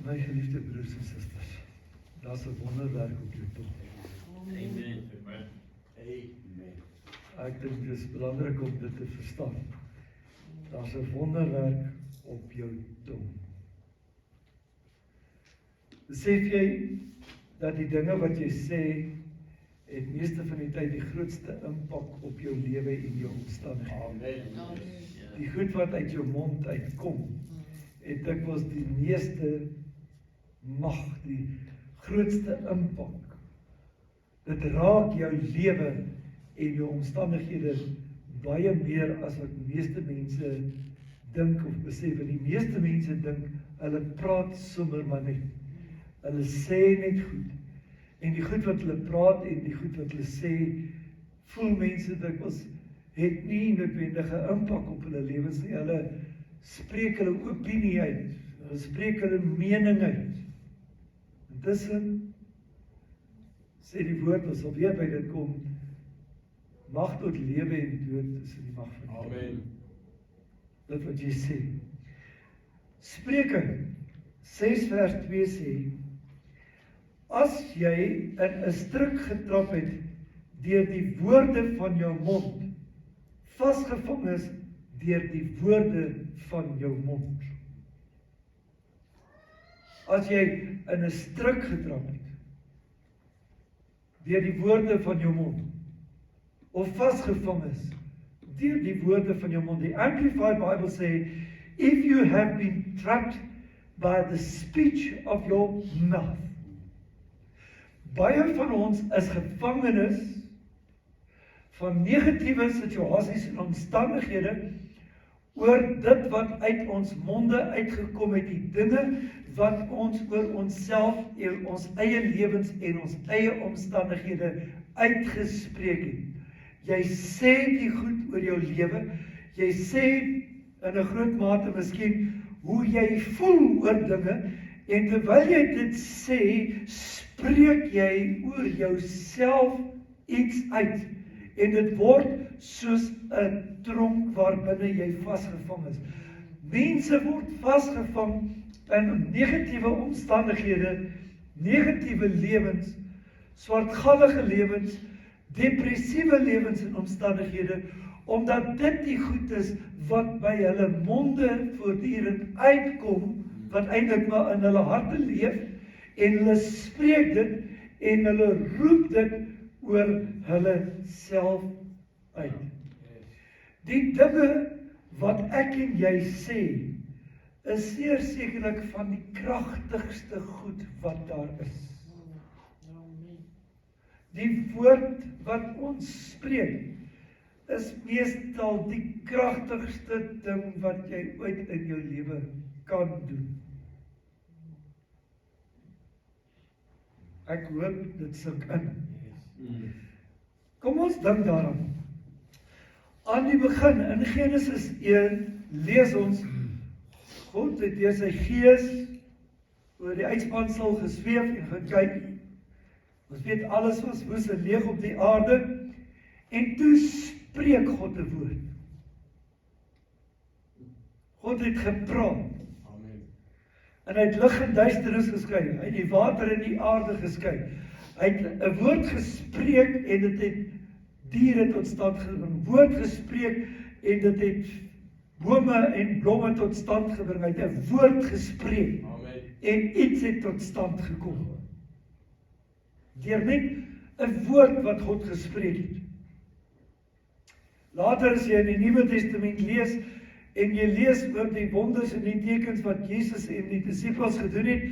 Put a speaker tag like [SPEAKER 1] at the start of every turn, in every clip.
[SPEAKER 1] My geliefde broers en susters, daar's 'n wonderwerk op jou pad.
[SPEAKER 2] Amen.
[SPEAKER 1] Ek dink dit is belangrik om dit te verstaan. Daar's 'n wonderwerk op jou tong. Besef jy dat die dinge wat jy sê, het meeste van die tyd die grootste impak op jou lewe en jou omstandighede. Die goed wat uit jou mond uitkom, het dikwels die meeste mag, die grootste impak. Dit raak jou lewe en jou omstandighede baie meer as wat meeste mense dink of besef. En die meeste mense dink, hulle praat sommer maar net. Hulle sê net goed. En die goed wat hulle praat en die goed wat hulle sê, voel mense dikwels het nie noodwendige impak op hulle lewens nie. Hulle spreek hulle opinie uit. Hulle spreek hulle mening uit. Intussen sê die woord, ons sal weer by dit kom, mag tot lewe en dood is in die mag van die
[SPEAKER 2] Amen.
[SPEAKER 1] Dit wat jy sê. Spreuke 6 vers 2 sê, as jy in 'n struik getrap het deur die woorde van jou mond, vasgevang is deur die woorde van jou mond. As jy in 'n struik getrap het deur die woorde van jou mond, of vasgevang is deur die woorde van jou mond. Die Amplified Bible sê, if you have been trapped by the speech of your mouth. Baie van ons is gevangenes van negatiewe situasies en omstandighede oor dit wat uit ons monde uitgekom het, die dinge wat ons oor onsself, ons eie lewens en ons eie omstandighede uitgespreek het. Jy sê die goed oor jou lewe, jy sê in 'n groot mate miskien hoe jy voel oor dinge, en terwyl jy dit sê, spreek jy oor jouself iets uit, en dit word soos 'n tronk waarbinne jy vasgevang is. Mense word vasgevang in negatiewe omstandighede, negatiewe lewens, swartgallige lewens, depressiewe lewens en omstandighede, omdat dit die goed is wat by hulle monde voortdurend uitkom, wat eintlik maar in hulle harte leef, en hulle spreek dit, en hulle roep dit oor hulle self uit. Die dinge wat ek en jy sê, is zeer sekerlik van die kragtigste goed wat daar is. Die woord wat ons spreek, is meestal die kragtigste ding wat jy ooit in jou lewe kan doen. Ek hoop dit sink in. Kom ons dink daaraan. Aan die begin, in Genesis 1, lees ons, God het deur sy gees oor die uitspansel gesweef en gekyk. Ons weet alles was woes en leeg op die aarde, en toe spreek God 'n woord. God het gepraat.
[SPEAKER 2] Amen.
[SPEAKER 1] En hy het lig en duisternis geskei. Hy het die water en die aarde geskei. Hy het 'n woord gespreek en dit het diere tot stand gebring. Woord gespreek en dit het bome en blomme tot stand gebring. Hy het 'n woord gespreek.
[SPEAKER 2] Amen.
[SPEAKER 1] En iets het tot stand gekom. Deur net 'n woord wat God gespreek het. Later as jy in die Nuwe Testament lees, en jy lees oor die wonders en die tekens wat Jesus en die disippels gedoen het,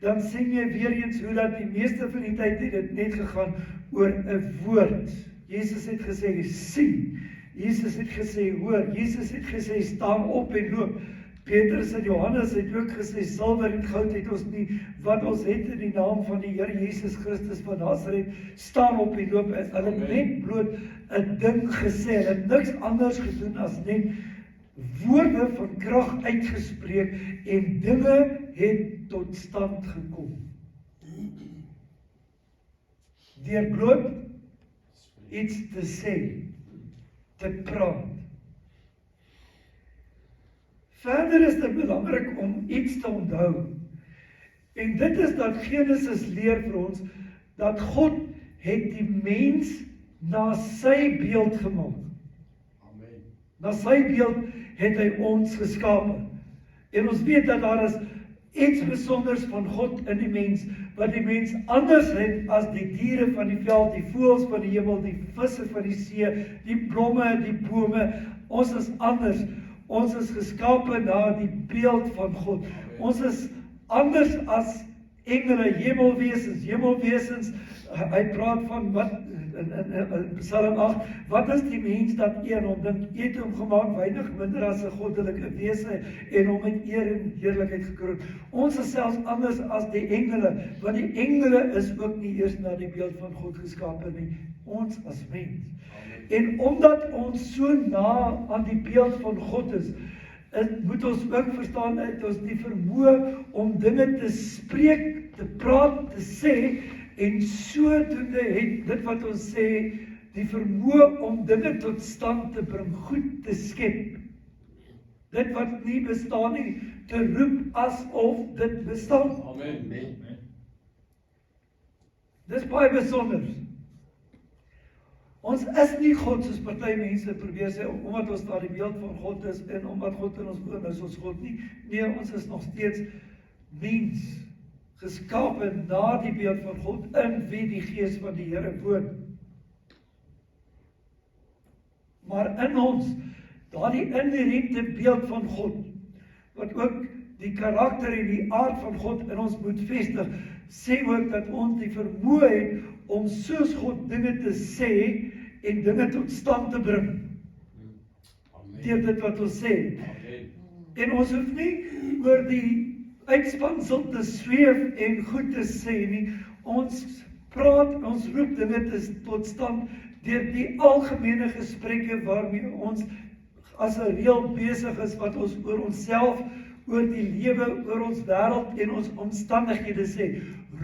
[SPEAKER 1] dan sien jy weer eens hoe dat die meeste van die tyd het dit net gegaan oor 'n woord. Jesus het gesê, sien. Jesus het gesê, hoor. Jesus het gesê, staan op en loop. Petrus en Johannes het ook gesê, silwer en goud het ons nie, wat ons het in die naam van die Here Jesus Christus van Nasaret, staan op en loop. Hulle het net bloot 'n ding gesê, hulle het niks anders gedoen as net woorde van krag uitgespreek, en dinge het tot stand gekom. Deur bloot iets te sê, te praat. Verder is dit belangrik om iets te onthou. En dit is dat Genesis leer vir ons, dat God het die mens na sy beeld gemaak.
[SPEAKER 2] Amen.
[SPEAKER 1] Na sy beeld het hy ons geskape. En ons weet dat daar is iets besonders van God in die mens, wat die mens anders het as die diere van die veld, die voëls van die hemel, die visse van die see, die blomme, die bome. Ons is anders. Ons is geskape na die beeld van God. Ons is anders as engele, hemelwesens. Hy praat van wat in Psalm 8, wat is die mens dat eer hom dink, het hom gemaak weinig minder as 'n goddelike wese en hom met eer en heerlikheid gekroon. Ons is selfs anders as die engele, want die engele is ook nie eers na die beeld van God geskape nie, ons as mens. En omdat ons so na aan die beeld van God is, moet ons ook verstaan dat ons die vermoë om dinge te spreek, te praat, te sê, en sodoende het dit wat ons sê, die vermoë om dinge tot stand te bring, goed te skep. Dit wat nie bestaan nie, te roep asof dit bestaan.
[SPEAKER 2] Amen.
[SPEAKER 1] Dis baie besonder. Ons is nie God soos party mense probeer sê, omdat ons na die beeld van God is en omdat God in ons woon is ons God nie. Nee, ons is nog steeds mens, geskape na die beeld van God, in wie die Gees van die Here woon. Maar in ons, daardie inherente beeld van God, wat ook die karakter en die aard van God in ons moet vestig, sê ook dat ons die vermoë het om soos God dinge te sê en dinge tot stand te bring. Deur dit wat ons sê.
[SPEAKER 2] Amen.
[SPEAKER 1] En ons hoef nie oor die uitspansel te zweef en goed te sê nie. Ons praat, ons roep dinge tot stand deur die algemene gesprekke waarmee ons as 'n reël besig is, wat ons oor onsself, oor die lewe, oor ons wêreld en ons omstandighede sê.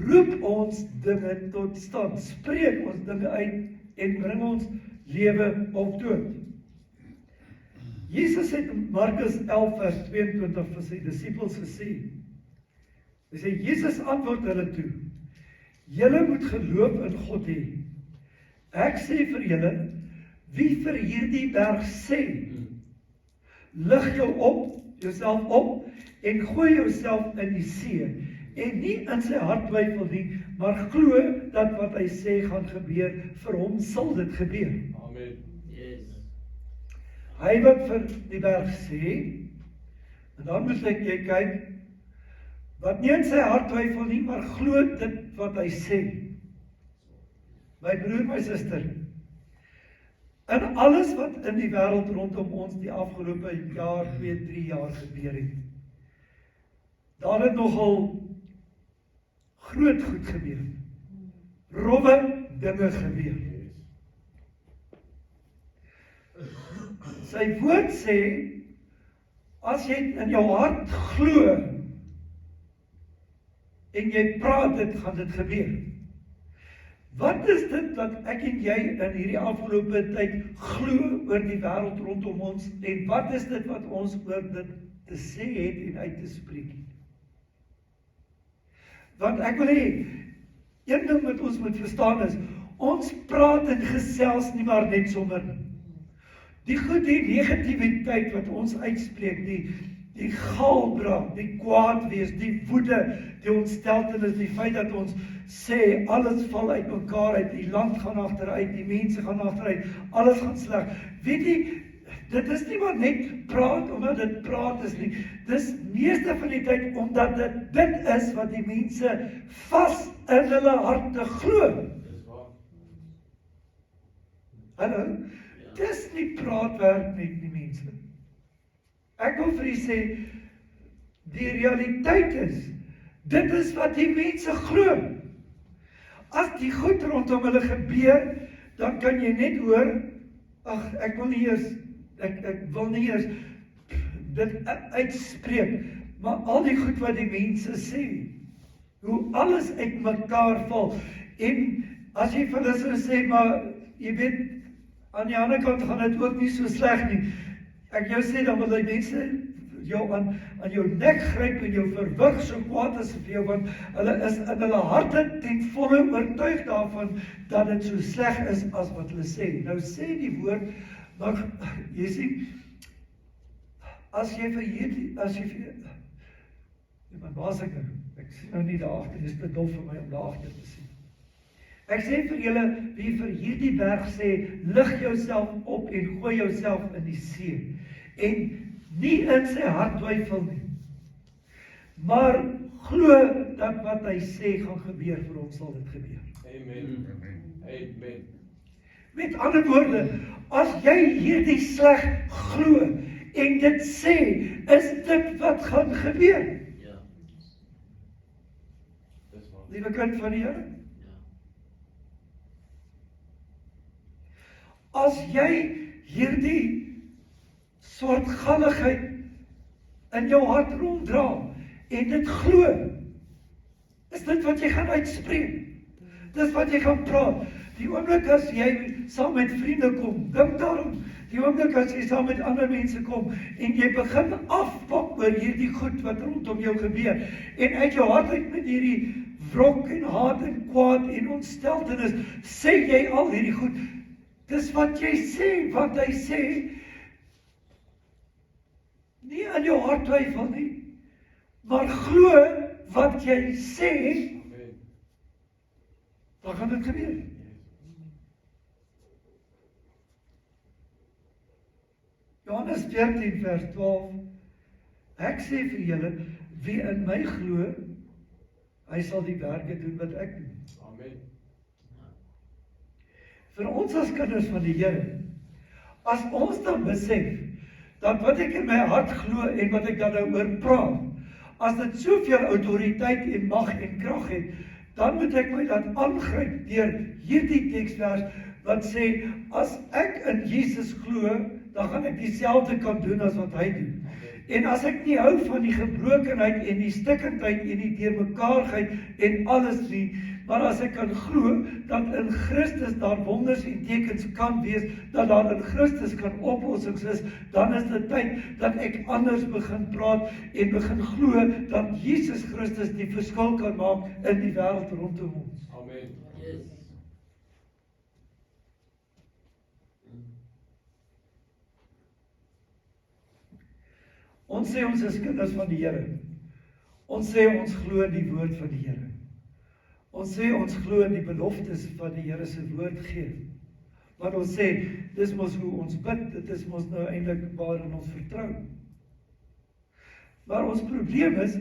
[SPEAKER 1] Roep ons dinge tot stand, spreek ons dinge uit en bring ons lewe op dood. Jesus het in Markus 11 vers 22 vir sy disippels gesê. Hy sê, Jesus antwoord hulle toe, julle moet geloof in God hê. Ek sê vir julle, wie vir hierdie berg sê, lig jouself op en gooi jouself in die see, en nie in sy hart twyfel nie, maar glo dat wat hy sê gaan gebeur, vir hom sal dit gebeur.
[SPEAKER 2] Amen.
[SPEAKER 1] Hy wat vir die berg sê, en dan moet jy kyk, wat nie in sy hart twyfel nie, maar glo dit wat hy sê. My broer, my suster, in alles wat in die wêreld rondom ons die afgelope jaar, 2, 3 jaar gebeur het, daar het nogal groot goed gebeur. Rowwe dinge gebeur. Sy woord sê, as jy in jou hart glo, en jy praat dit, gaan dit gebeur. Wat is dit wat ek en jy in hierdie afgelope tyd glo oor die wêreld rondom ons, en wat is dit wat ons oor dit te sê het en uit te spreek het? Want ek wil hê, een ding wat ons moet verstaan is, ons praat en gesels nie maar net sommer. Die goed, die negativiteit wat ons uitspreek, die galbrand, die kwaad wees, die woede, die ontsteltenis, die feit dat ons sê, alles val uit mekaar uit, die land gaan agteruit, die mense gaan agteruit, alles gaan sleg. Weet jy, dit is nie maar net praat, omdat dit praat is nie. Dis meeste van die tyd, omdat dit is wat die mense vas in hulle harte glo.
[SPEAKER 2] Dis waar.
[SPEAKER 1] Hallo? Dis nie praatwerk met die mense. Ek wil vir u sê, die realiteit is, dit is wat die mense glo. As die goed rondom hulle gebeur, dan kan jy net hoor, ag, ek wil nie eers dit uitspreek, maar al die goed wat die mense sê, hoe alles uit mekaar val, en as jy vir hulle sou sê, maar jy weet, aan die ander kant gaan dit ook nie so sleg nie. Ek jou sê, dan wil die mense jou aan jou nek gryp en jou verwrig so kwaad as vir jou, want hulle is in hulle harte ten volle oortuig daarvan dat dit so sleg is as wat hulle sê. Nou sê die woord, maar jy sien, as jy vir maar waar is ek nou? Ek sien nou nie daar agter, dit is te dof vir my om daar agter te sien. Ek sê vir julle, wie vir hierdie berg sê, lig jouself op en gooi jouself in die see, en nie in sy hart twyfel nie, maar glo dat wat hy sê gaan gebeur, vir hom sal dit gebeur.
[SPEAKER 2] Amen. Amen.
[SPEAKER 1] Met ander woorde, as jy hierdie sleg glo en dit sê, is dit wat gaan gebeur.
[SPEAKER 3] Ja.
[SPEAKER 2] Dis waar.
[SPEAKER 1] Liewe kind van die Here,
[SPEAKER 3] Ja.
[SPEAKER 1] as jy hierdie swartgalligheid in jou hart ronddra en dit glo, is dit wat jy gaan uitspreek. Dis wat jy gaan praat. Die oomblik as jy saam met vriende kom, dink daarom, die oomblik as jy saam met ander mense kom en jy begin afpak oor hierdie goed wat rondom jou gebeur en uit jou hart uit met hierdie wrok en haat en kwaad en ontsteltenis, sê jy al hierdie goed. Dis wat jy sê, wat hy sê, nie in jou hart twyfel nie, maar glo wat jy sê,
[SPEAKER 2] Amen.
[SPEAKER 1] dan gaan dit gebeur. Johannes 14 vers 12, ek sê vir julle, wie in my glo, hy sal die werke doen wat ek doen.
[SPEAKER 2] Amen.
[SPEAKER 1] Vir ons as kinders van die Here, as ons dan besef, dat wat ek in my hart glo en wat ek dan nou oor praat, as dit soveel autoriteit en mag en krag het, dan moet ek my laat aangryp deur hierdie teksvers wat sê, as ek in Jesus glo, dan gaan ek dieselfde kan doen as wat hy doen. En as ek nie hou van die gebrokenheid en die stikkendheid en die deurmekaarheid en alles nie, maar as ek kan glo dat in Christus daar wonders en tekens kan wees, dat daar in Christus kan oplossings is, dan is dit tyd dat ek anders begin praat en begin glo dat Jesus Christus die verskil kan maak in die wêreld rondom ons.
[SPEAKER 2] Amen.
[SPEAKER 3] Yes.
[SPEAKER 1] Ons sê ons is kinders van die Here. Ons sê ons glo in die woord van die Here. Ons sê ons glo in die beloftes wat die Here se woord gee. Maar ons sê, dis mos hoe ons bid, dit is mos nou eintlik waarin ons vertrou. Maar ons probleem is,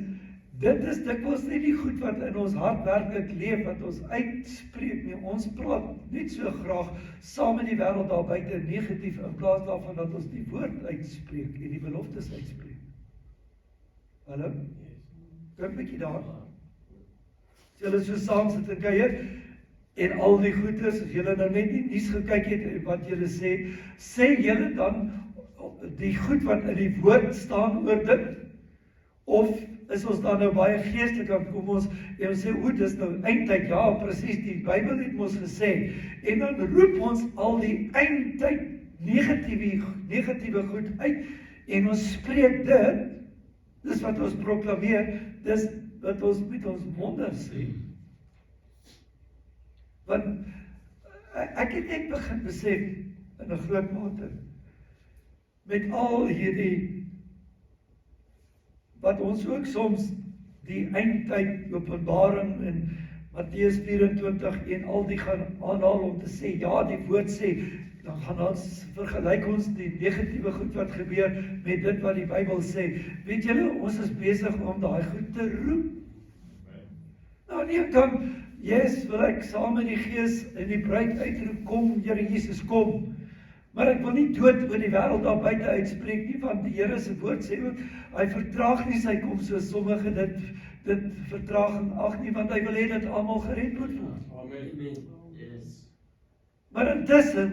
[SPEAKER 1] dit is dikwels nie die goed wat in ons hart werklik leef, wat ons uitspreek nie. Ons praat net so graag saam met die wêreld daar buite negatief, in plaas daarvan dat ons die woord uitspreek en die beloftes uitspreek. Hallo? Kyk 'n bietjie daar. As julle so saam sit en kuier, en al die goedes, as julle nou net nie nuus gekyk het en wat julle sê julle dan die goed wat in die woord staan oor dit? Of is ons dan nou baie geestelik, dan kom ons en ons sê, o, dis nou eindtyd, ja, presies, die Bybel het ons gesê, en dan roep ons al die eindtyd negatiewe goed uit, en ons spreek dit, dis wat ons proklameer, dis wat ons met ons monde sê. Want ek het net begin besef, in 'n groot mate, met al hierdie, wat ons ook soms die eindtyd Openbaring en Matteus 24 en al die gaan aanhaal om te sê, ja, die woord sê, dan gaan ons vergelyk ons die negatiewe goed wat gebeur met dit wat die Bybel sê. Weet julle, ons is besig om daai goed te roep. Nou nie kan, yes, wil ek saam met die Gees en die bruid uitroep, kom, Here Jesus, kom. Maar ek wil nie dood oor die wêreld daar buite uitspreek nie, want die Here se woord sê ook, hy vertraag nie sy kom soos sommige dit vertraag en ag nie, want hy wil hê dat almal gered moet word.
[SPEAKER 2] Amen.
[SPEAKER 3] Amen. Yes.
[SPEAKER 1] Maar intussen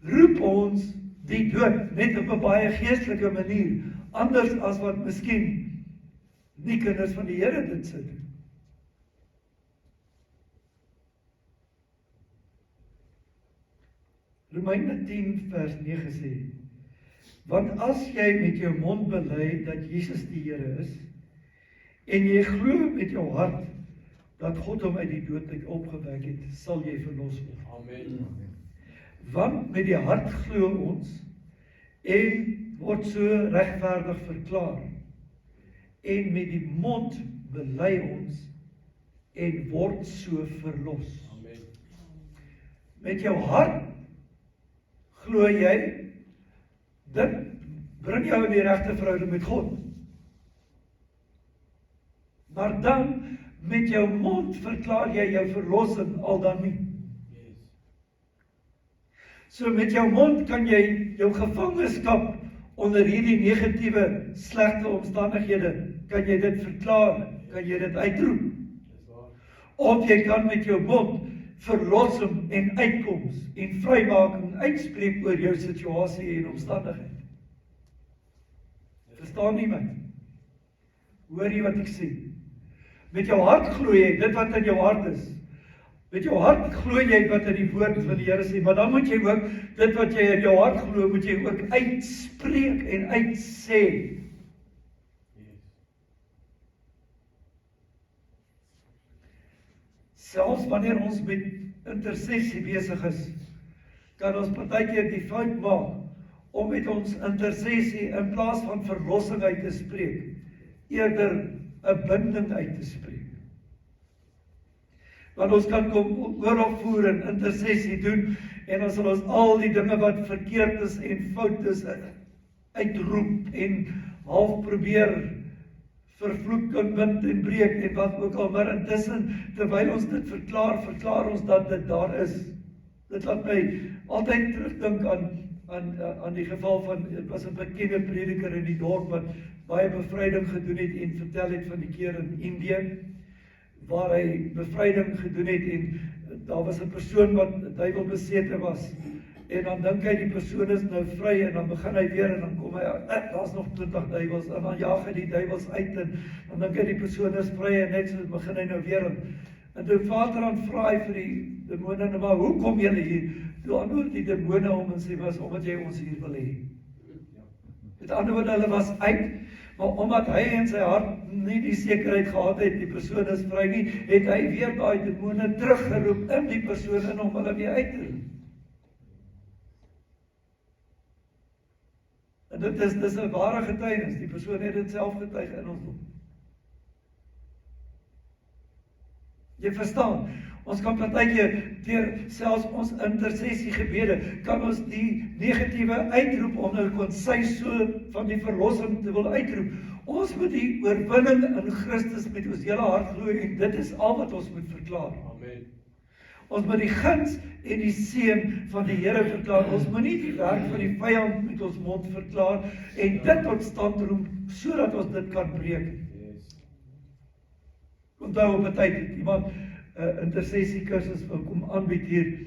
[SPEAKER 1] roep ons die dood net op 'n baie geestelike manier, anders as wat miskien nie kinders van die Here dit sou doen. Romeine 10 vers 9 sê, Want as jy met jou mond bely dat Jesus die Here is, en jy glo met jou hart dat God hom uit die dood uit opgewek het, sal jy verlos word.
[SPEAKER 2] Amen.
[SPEAKER 1] Want met die hart glo ons en word so regverdig verklaar. En met die mond bely ons en word so verlos.
[SPEAKER 2] Amen.
[SPEAKER 1] Met jou hart glo jy, dit bring jou in die regte verhouding met God. Maar dan met jou mond verklaar jy jou verlossing al dan nie.
[SPEAKER 2] Yes.
[SPEAKER 1] So met jou mond kan jy jou gevangenskap onder hierdie negatiewe, slegte omstandighede, kan jy dit verklaar, kan jy dit uitroep.
[SPEAKER 2] Dis waar.
[SPEAKER 1] Of jy kan met jou mond verlossing en uitkoms en vrymaking uitspreek oor jou situasie en omstandigheid. Verstaan nie my? Hoor jy wat ek sê? Met jou hart glo jy dit wat in jou hart is. Met jou hart glo jy wat in die woord van die Here sê, maar dan moet jy ook dit wat jy in jou hart glo, moet jy ook uitspreek en uitsê.
[SPEAKER 2] Yes.
[SPEAKER 1] Selfs wanneer ons met intersessie besig is, kan ons partykeer die fout maak om met ons intersessie in plaas van verlossing uit te spreek, eerder 'n binding uit te spreek. Want ons kan kom oorlog voer en intersessie doen, en dan sal ons al die dinge wat verkeerd is en fout is uitroep en half probeer vervloek en bind en breek en wat ook al, maar intussen, terwyl ons dit verklaar ons dat dit daar is. Dit laat my altyd terugdink aan die geval van, dit was 'n bekende prediker in die dorp wat baie bevryding gedoen het en vertel het van die keer in Indië, waar hy bevryding gedoen het en daar was 'n persoon wat duiwelbesete was. En dan dink hy die persoon is nou vry en dan begin hy weer en dan kom hy, daar's nog 20 duiwels en dan jaag hy die duiwels uit en dan dink hy die persoon is vry en net so begin hy nou weer en toe Vaderhand vra hy vir die demone, maar hoe kom julle hier? Toe antwoord die demone om en sê, was omdat jy ons hier wil hê. Met ander woorde, hulle was uit, maar omdat hy in sy hart nie die sekerheid gehad het, die persoon is vry nie, het hy weer daai demone teruggeroep in die persoon en om hulle weer uit te roep. En dit is 'n ware getuienis, die persoon het dit self getuig in ons boek. Jy verstaan, ons kan partykeer deur selfs ons intersessie gebede, kan ons die negatiewe uitroep om nou konsys so van die verlossing te wil uitroep. Ons moet die oorwinning in Christus met ons hele hart glo en dit is al wat ons moet verklaar.
[SPEAKER 2] Amen.
[SPEAKER 1] Ons moet die guns en die seën van die Here verklaar. Ons moet nie die werk van die vyand met ons mond verklaar en dit tot stand roep sodat ons dit kan breek.
[SPEAKER 2] Yes.
[SPEAKER 1] Onthou op 'n tyd het iemand 'n intersessie kursus wil kom aanbied hier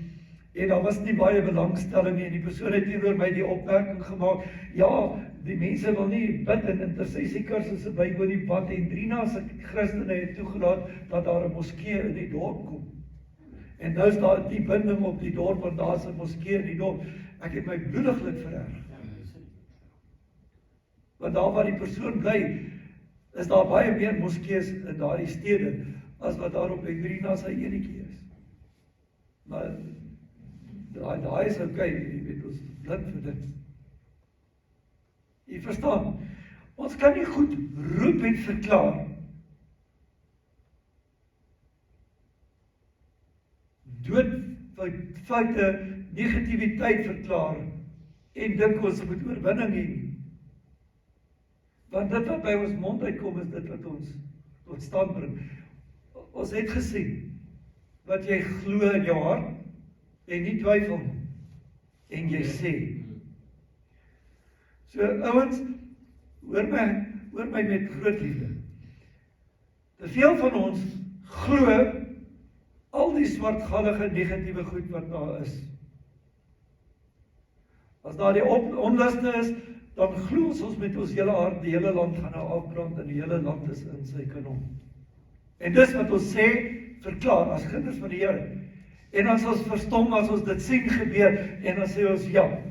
[SPEAKER 1] en daar was nie baie belangstelling nie en die persoon het teenoor my die opmerking gemaak, ja, die mense wil nie bid in intersessie kursusse bywoon nie, want en Drina se Christene het toegelaat dat daar 'n moskee in die dorp kom. En nou is daar die binding op die dorp, want daar's 'n moskee in die dorp. Ek het my bloediglik vererg. Want daar waar die persoon bly, is daar baie meer moskees in daardie stede, as wat daar op Hendrina sy enetjie is. Maar daai is okay, jy weet, ons blind vir dit. Jy verstaan, ons kan nie goed roep en verklaar. Foute, negativiteit verklaar en dink ons moet oorwinning hê. Want dit wat by ons mond uitkom is dit wat ons tot stand bring. Ons het gesien wat jy glo in jou hart en nie twyfel en jy sê. So ouens, hoor my met groot liefde. Te veel van ons glo al die swartgallige negatiewe goed wat daar is. As daar die onluste is, dan glo ons met ons hele hart, die hele land gaan nou afbrand en die hele land is in sy kanon. En dis wat ons sê, verklaar as kinders van die Here. En as ons verstom, as ons dit sien gebeur, en dan sê ons ja.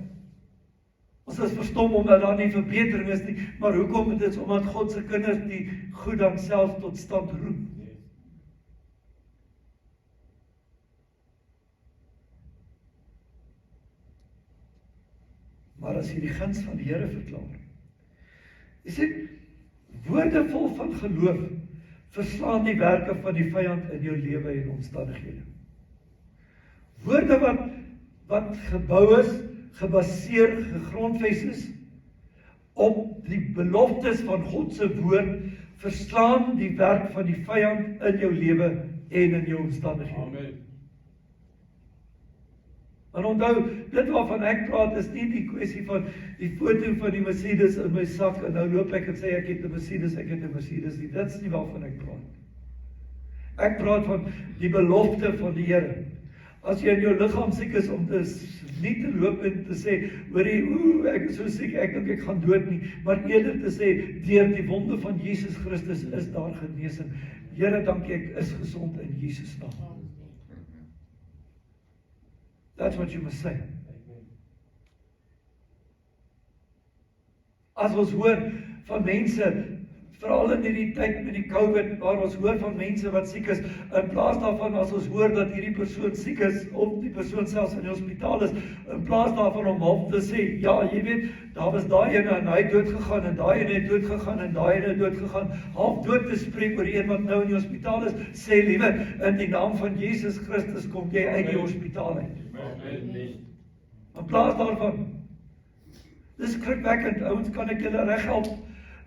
[SPEAKER 1] Ons is verstom omdat daar nie verbetering is nie, maar hoekom? Dit is omdat God se kinders die goed dan self tot stand roep.
[SPEAKER 2] Yes.
[SPEAKER 1] Maar as jy die guns van die Here verklaar, jy sê, woorde vol van geloof verslaan die werke van die vyand in jou lewe en omstandighede. Woorde wat gebou is, gebaseer, gegrondves is op die beloftes van God se woord, verslaan die werk van die vyand in jou lewe en in jou omstandighede.
[SPEAKER 2] Amen.
[SPEAKER 1] En onthou, dit waarvan ek praat is nie die kwessie van die foto van die Mercedes in my sak en nou loop ek en sê ek het 'n Mercedes nie. Dit is nie waarvan ek praat. Ek praat van die belofte van die Here. As jy in jou liggaam siek is om nie te loop en te sê, hoorie, ek is so siek, ek dink ek gaan dood nie, maar eerder te sê, deur die wonde van Jesus Christus is daar genesing. Here, dankie, ek is gesond in Jesus naam. That's what you must say.
[SPEAKER 2] Amen.
[SPEAKER 1] As ons hoor van mense, veral in hierdie tyd met die COVID, waar ons hoor van mense wat siek is, in plaas daarvan as ons hoor dat hierdie persoon siek is, of die persoon selfs in die hospitaal is, in plaas daarvan om half te sê, ja, jy weet, daar was daai ene en hy het doodgegaan, en daai ene het doodgegaan, en daai ene het doodgegaan, half dood te spreek oor die een wat nou in die hospitaal is, sê liewe, in die naam van Jesus Christus kom jy uit die hospitaal uit.
[SPEAKER 2] Amen.
[SPEAKER 1] In plaas daarvan, dis skrikwekkend, ouens, kan ek julle reghelp?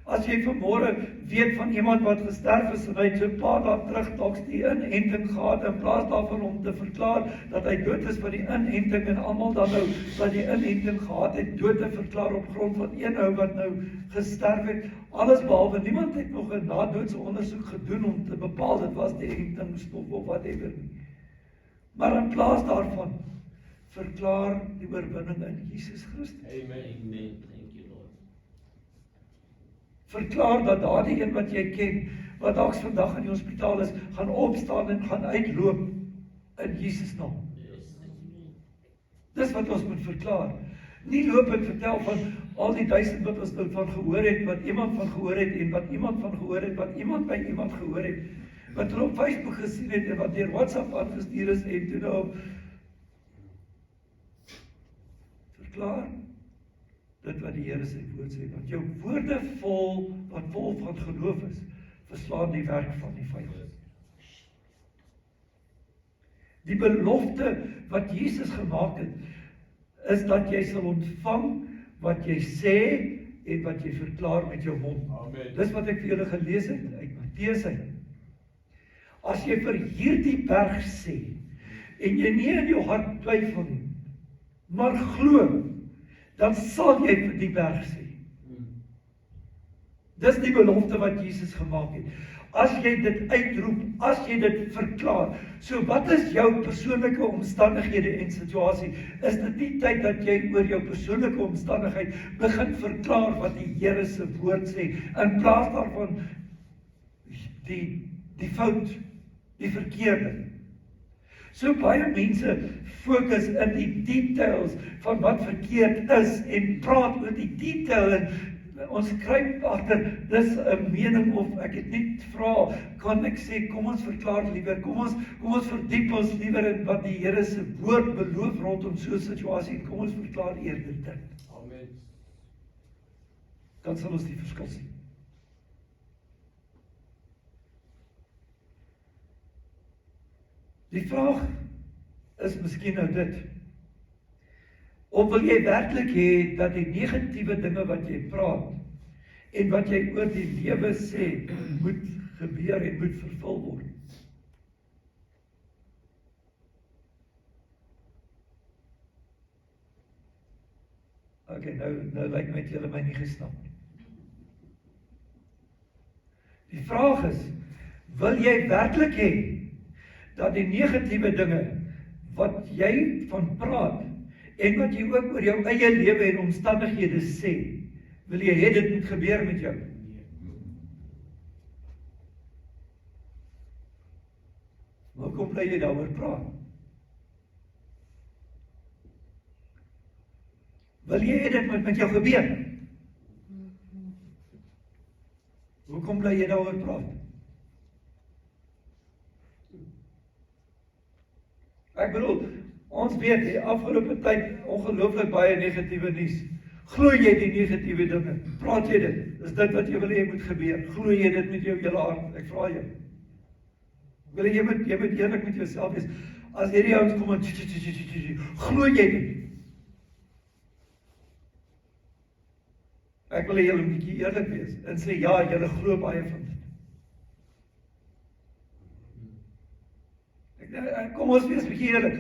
[SPEAKER 1] As jy vanmôre weet van iemand wat gesterf is en hy het so 'n paar dae terug dalk die inenting gehad, in plaas daarvan om te verklaar dat hy dood is van die inenting en almal dan nou wat die inenting gehad het, dood te verklaar op grond van een ou wat nou gesterf het, alles behalwe niemand het nog 'n nadoodse ondersoek gedoen om te bepaal dit was die entingsstof of whatever nie. Maar in plaas daarvan verklaar die oorwinning in Jesus Christus.
[SPEAKER 2] Amen.
[SPEAKER 1] Verklaar dat daardie een wat jy ken, wat dalk vandag in die hospitaal is, gaan opstaan en gaan uitloop in Jesus naam. Dis wat ons moet verklaar. Nie loop en vertel van al die 1000 wat ons nou van gehoor het, wat iemand van gehoor het en wat iemand van gehoor het, wat iemand by iemand gehoor het, wat hulle op Facebook gesien het en wat deur WhatsApp aangestuur is en toe nou verklaar dit wat die Here sy woord sê, want jou woorde wat vol van geloof is, verslaan die werk van die vyand. Die belofte wat Jesus gemaak het, is dat jy sal ontvang wat jy sê en wat jy verklaar met jou mond.
[SPEAKER 2] Amen.
[SPEAKER 1] Dis wat ek vir julle gelees het uit Matteus uit. As jy vir hierdie berg sê en jy nie in jou hart twyfel nie, maar glo, dan sal jy vir die berg sê. Dis die belofte wat Jesus gemaak het. As jy dit uitroep, as jy dit verklaar, so wat is jou persoonlike omstandighede en situasie? Is dit nie tyd dat jy oor jou persoonlike omstandigheid begin verklaar wat die Here se woord sê, in plaas daarvan die fout, die verkeerde? So baie mense fokus in die details van wat verkeerd is en praat oor die detail en ons skryf agter, dis 'n mening of ek het net vra, kan ek sê, kom ons verklaar liewer, kom ons verdiep ons liewer in wat die Here se woord beloof rondom so 'n situasie en kom ons verklaar eerder dit.
[SPEAKER 2] Amen.
[SPEAKER 1] Dan sal ons die verskil sien. Die vraag is miskien nou dit. Of wil jy werklik hê dat die negatiewe dinge wat jy praat en wat jy oor die lewe sê, moet gebeur en moet vervul word? Okay, nou lyk my julle my nie gesnap nie. Die vraag is, wil jy werklik hê dat die negatiewe dinge wat jy van praat en wat jy ook oor jou eie lewe en omstandighede sê, wil jy hê dit moet gebeur met jou? Hoekom bly jy daaroor praat? Wil jy hê dit moet met jou gebeur? Hoekom bly jy daaroor praat? Ek bedoel, ons weet die afgelope tyd ongelooflik baie negatiewe nuus. Glo jy die negatiewe dinge? Praat jy dit? Is dit wat jy wil hê moet gebeur? Glo jy dit met jou hele hart? Ek vra jou. Wil jy moet eerlik met jouself wees. As hierdie ouens kom en glo jy dit? Ek wil hê julle moet 'n bietjie eerlik wees en sê ja, julle glo baie van dit. Kom ons wees 'n bietjie eerlik.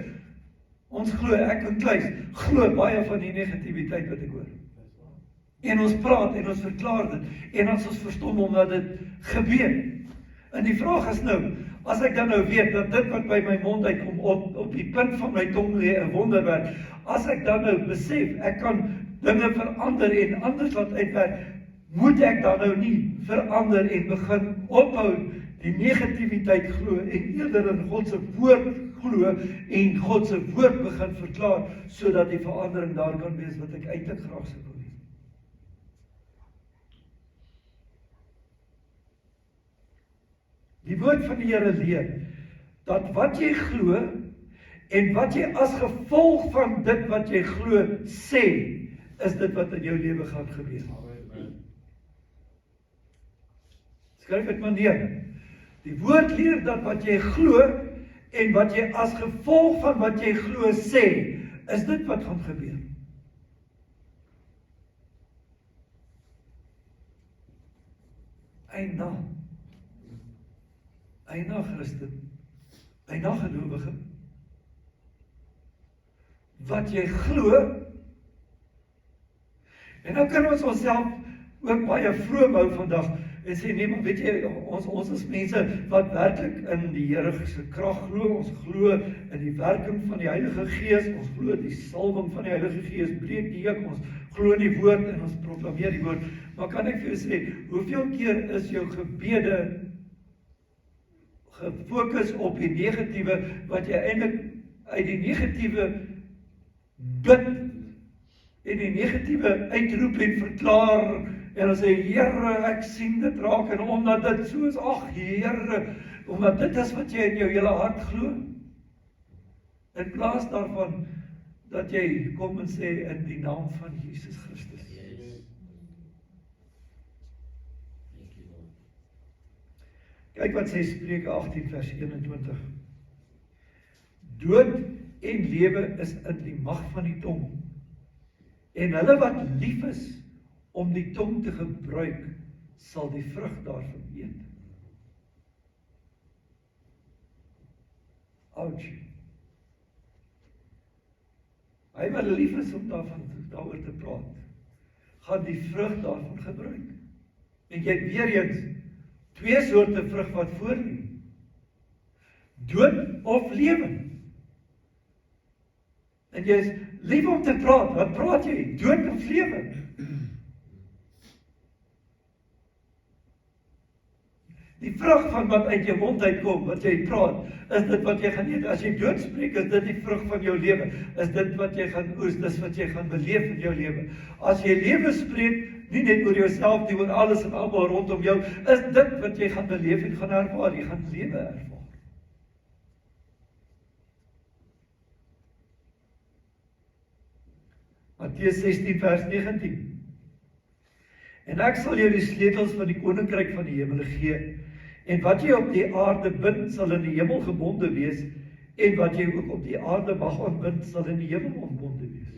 [SPEAKER 1] Ons glo, ek en Kluis, glo baie van die negativiteit wat ek hoor. En ons praat en ons verklaar dit en ons verstom omdat dit gebeur. En die vraag is nou, as ek dan nou weet dat dit wat by my mond uitkom op die punt van my tong lê 'n wonderwerk, as ek dan nou besef ek kan dinge verander en anders laat uitwerk, moet ek dan nou nie verander en begin ophou die negativiteit glo en eerder in God se woord glo en God se woord begin verklaar sodat die verandering daar kan wees wat ek eintlik graag sou wil hê. Die woord van die Here leer dat wat jy glo en wat jy as gevolg van dit wat jy glo sê, is dit wat in jou lewe gaan gebeur. Skryf dit maar neer. Die woord leer dat wat jy glo en wat jy as gevolg van wat jy glo sê, is dit wat gaan gebeur. Eina Christen, eina gelowige, wat jy glo. En nou kan ons onsself ook baie vroom hou vandag en sê nee, maar weet jy, ons is mense wat werklik in die Here se krag glo, ons glo in die werking van die Heilige Gees, ons glo die salwing van die Heilige Gees breek die juk, ons glo in die woord en ons proklameer die woord. Maar kan ek vir jou sê, hoeveel keer is jou gebede gefokus op die negatiewe, wat jy eintlik uit die negatiewe bid en die negatiewe uitroep en verklaar en dan sê, Here, ek sien dit raak en omdat dit so is, ag Here, omdat dit is wat jy in jou hele hart glo, in plaas daarvan dat jy kom en sê in die naam van Jesus Christus. Kyk wat sê Spreuke 18 vers 21. Dood en lewe is in die mag van die tong. En hulle wat lief is om die tong te gebruik, sal die vrug daarvan eet. Ouch. Hy wat lief is om daaroor te praat, gaan die vrug daarvan gebruik. En jy het weer eens twee soorte vrug wat voor lê. Dood of lewe. En jy is lief om te praat, wat praat jy? Dood of lewe? Die vrug van wat uit jou mond uitkom, wat jy praat, is dit wat jy gaan eet. As jy dood spreek, is dit die vrug van jou lewe. Is dit wat jy gaan oes, dis wat jy gaan beleef in jou lewe. As jy lewe spreek, nie net oor jouself, nie oor alles en almal rondom jou, is dit wat jy gaan beleef en gaan ervaar. Jy gaan lewe ervaar. Matteus 16 vers 19. En ek sal jou die sleutels van die koninkryk van die hemel gee, en wat jy op die aarde bind, sal in die hemel gebonde wees, en wat jy ook op die aarde mag ontbind, sal in die hemel ontbonde wees.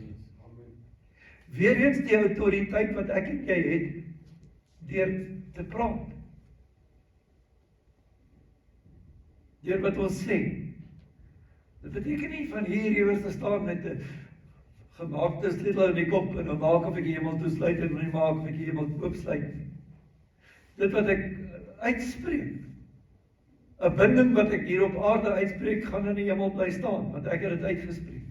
[SPEAKER 1] Weereens die autoriteit wat ek en jy het, deur te praat. Deur wat ons sê. Dit beteken nie van hier iewers te staan met 'n gemaakte sleutel in die kop en dan maak of ek die hemel toesluit en nie maak of ek die hemel oopsluit. Dit wat ek uitspreek, 'n binding wat ek hier op aarde uitspreek, gaan in die hemel bly staan, want ek het dit uitgespreek.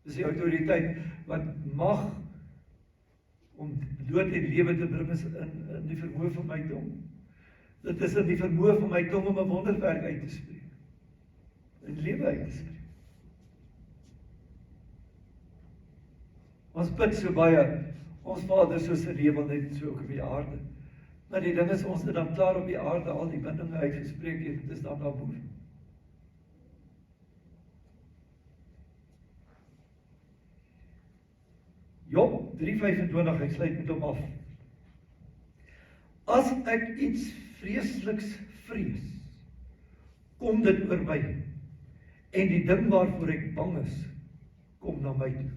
[SPEAKER 1] Dis die autoriteit wat mag om dood en lewe te bring is in die vermoë van my tong. Dit is in die vermoë van my tong om 'n wonderwerk uit te spreek. En lewe uit te spreek. Ons bid so baie, ons Vader soos in die hemel net so ook op die aarde. Maar die ding is, ons het dan klaar op die aarde al die bindinge uitgespreek het, dit is dan daarboven. Job 3:25, ek sluit met hom af. As ek iets vreesliks vrees, kom dit oor my, en die ding waarvoor ek bang is, kom na my toe.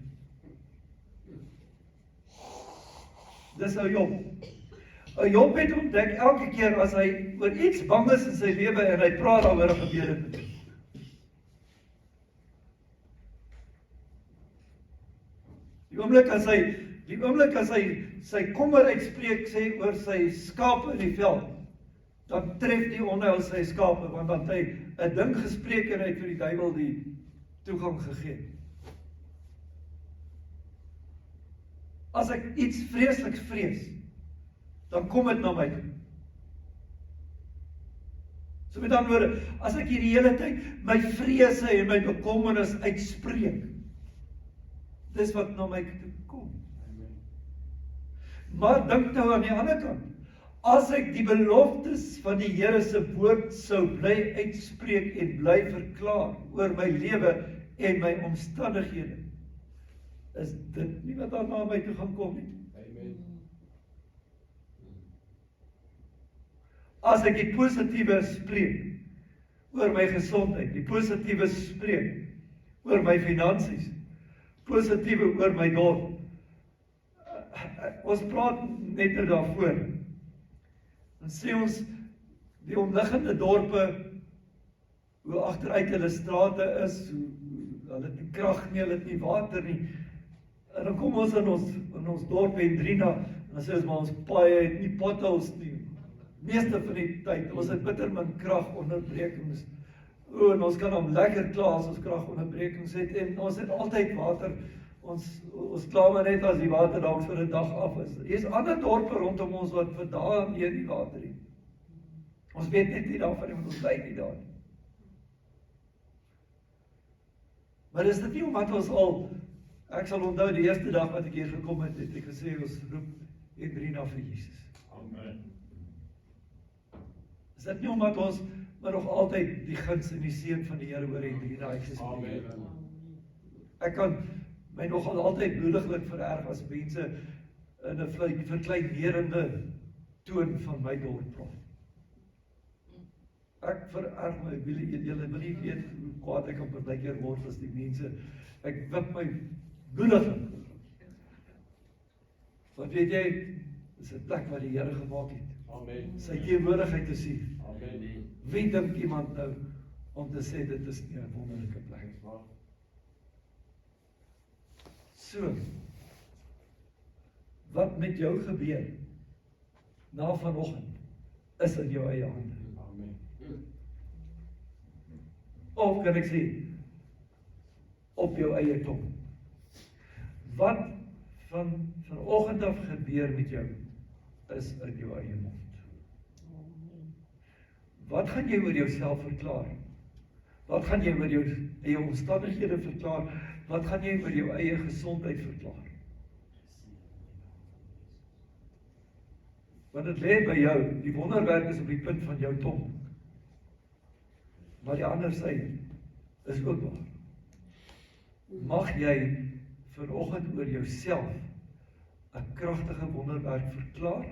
[SPEAKER 1] Dis ou Job. Ou Job het ontdek elke keer as hy oor iets bang is in sy lewe en hy praat daaroor, gebeur dit. Die oomblik as hy sy kommer uitspreek sê oor sy skape in die veld, dan tref die onheil sy skape, want dan hy 'n ding gespreek en hy het vir die duiwel die toegang gegee. As ek iets vreesliks vrees, dan kom dit na my toe. So met ander woorde, as ek hier die hele tyd my vrese en my bekommernis uitspreek, dis wat na my toe kom. Maar dink nou aan die ander kant, as ek die beloftes van die Here se woord sou bly uitspreek en bly verklaar oor my lewe en my omstandighede, is dit nie wat daar na my toe gaan kom nie.
[SPEAKER 2] Amen.
[SPEAKER 1] As ek die positiewe spreek oor my gesondheid, die positiewe spreek oor my finansies, positiewe oor my dorp. Ons praat net nou daarvoor. Dan sê ons, die omliggende dorpe, hoe agteruit hulle strate is, hulle het nie krag nie, hulle het nie water nie. En dan kom ons in ons dorp Hendrina, en dan sê ons, maar ons paaie het nie potholes nie. Meeste van die tyd, ons het bitter min kragonderbrekings. En ons kan hom lekker klaar as ons kragonderbrekings het, en ons het altyd water. Ons klaar maar net as die water dalk vir 'n dag af is. Hier is ander dorpe rondom ons wat vir dae nie die water het. Ons weet net nie daarvan nie, want ons bly nie daar nie. Maar is dit nie omdat ons al, ek sal onthou die eerste dag wat ek hier gekom het, het ek gesê ons roep Hendrina vir Jesus.
[SPEAKER 2] Amen.
[SPEAKER 1] Is dit nie omdat ons maar nog altyd die guns en die seën van die Here oor Hendrina uitgespreek
[SPEAKER 2] Amen.
[SPEAKER 1] het? Ek kan my nogal altyd bloediglik vererg as mense in 'n verkleinerende toon van my dorp praat. Ek vererg my, julle wil nie weet hoe kwaad ek op 'n partykeer word as die mense, ek wip my bloediglik. Want weet jy, dis 'n plek waar die Here gemaak het.
[SPEAKER 2] Amen.
[SPEAKER 1] Sy teenwoordigheid te sien.
[SPEAKER 2] Amen.
[SPEAKER 1] Wie dink iemand nou om te sê dit is nie 'n wonderlike plek? So, wat met jou gebeur na vanoggend is in jou eie hande.
[SPEAKER 2] Amen.
[SPEAKER 1] Of kan ek sê, op jou eie tong. Wat vanoggend af gebeur met jou, is in jou eie mond. Wat gaan jy oor jouself verklaar? Wat gaan jy oor jou eie omstandighede verklaar? Wat gaan jy oor jou eie gesondheid verklaar? Want dit lê by jou, die wonderwerk is op die punt van jou tong. Maar die ander sy is ook waar. Mag jy vanoggend oor jouself 'n kragtige wonderwerk verklaar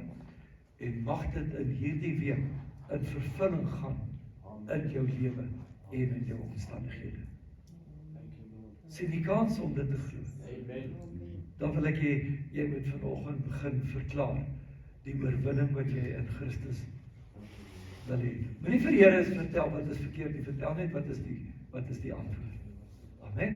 [SPEAKER 1] en mag dit in hierdie week in vervulling gaan in jou lewe en in jou omstandighede. Sien die kans om dit te glo.
[SPEAKER 2] Amen.
[SPEAKER 1] Dan wil ek jy moet vanoggend begin verklaar die oorwinning wat jy in Christus wil hê. Moenie vir die Here vertel wat is verkeerd nie, vertel net wat is die antwoord.